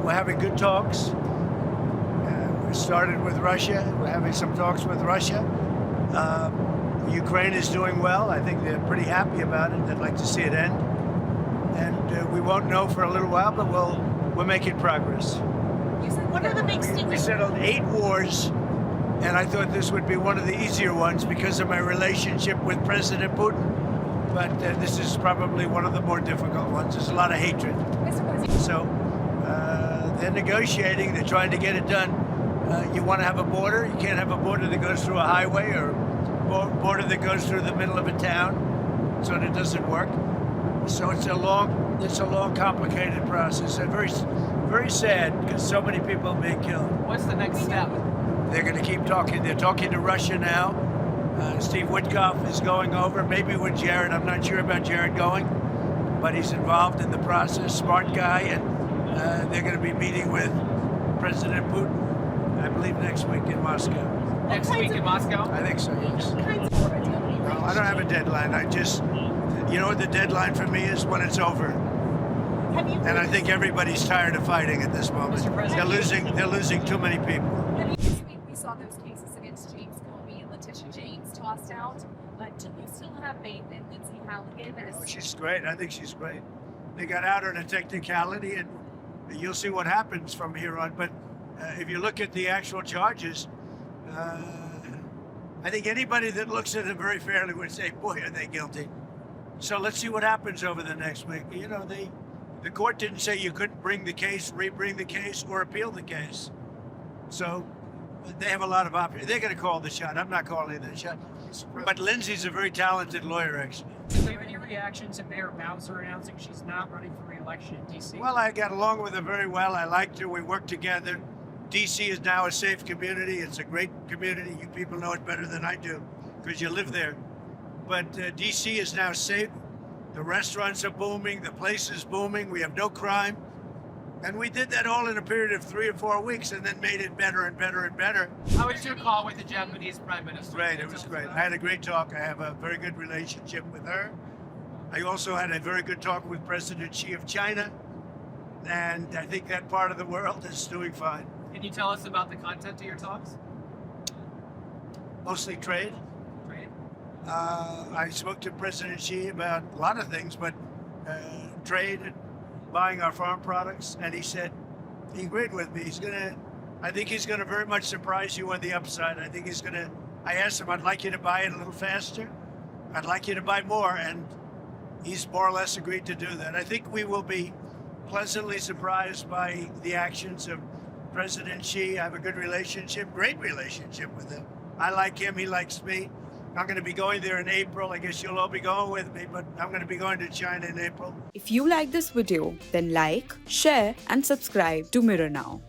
We're having good talks. We started with Russia. We're having some talks with Russia. Ukraine is doing well. I think they're pretty happy about it. They'd like to see it end. And we won't know for a little while, but we're making progress. What are the big sticking? We settled 8 wars, and I thought this would be one of the easier ones because of my relationship with President Putin. But this is probably one of the more difficult ones. There's a lot of hatred. So they're negotiating. They're trying to get it done. You want to have a border. You can't have a border that goes through a highway or a border that goes through the middle of a town. So it doesn't work. So it's a long, complicated process. And very sad because so many people are being killed. What's the next step? They're going to keep talking. They're talking to Russia now. Steve Witkoff is going over, maybe with Jared. I'm not sure about Jared going, but he's involved in the process, smart guy, and they're going to be meeting with President Putin, I believe, next week in Moscow. Next week in Moscow? I think so, yes. No, I don't have a deadline. You know what the deadline for me is? When it's over. And I think everybody's tired of fighting at this moment. They're losing too many people. This week we saw those cases against James Comey and Letitia James tossed out. But do you still have faith in Lindsay Halligan? Oh, she's great. I think she's great. They got out on a technicality, and you'll see what happens from here on. But if you look at the actual charges, I think anybody that looks at it very fairly would say, boy, are they guilty. So let's see what happens over the next week. You know, the court didn't say you couldn't bring the case, re-bring the case, or appeal the case. So they have a lot of options. They're going to call the shot. I'm not calling the shot. But Lindsay's a very talented lawyer, actually. Is there any reaction to Mayor Bowser announcing she's not running for re-election in D.C.? Well, I got along with her very well. I liked her. We worked together. D.C. is now a safe community. It's a great community. You people know it better than I do because you live there. But D.C. is now safe. The restaurants are booming. The place is booming. We have no crime. And we did that all in a period of 3 or 4 weeks and then made it better and better and better. How was your call with the Japanese Prime Minister? Great. It was great. I had a great talk. I have a very good relationship with her. I also had a very good talk with President Xi of China. And I think that part of the world is doing fine. Can you tell us about the content of your talks? Mostly trade. Trade? I spoke to President Xi about a lot of things, but trade and buying our farm products, and he said, he agreed with me. I think he's gonna very much surprise you on the upside. I asked him, I'd like you to buy it a little faster. I'd like you to buy more, and he's more or less agreed to do that. I think we will be pleasantly surprised by the actions of President Xi. I have a good relationship, great relationship with him. I like him, he likes me. I'm going to be going there in April. I guess you'll all be going with me, but I'm going to be going to China in April. If you like this video, then like, share and subscribe to Mirror Now.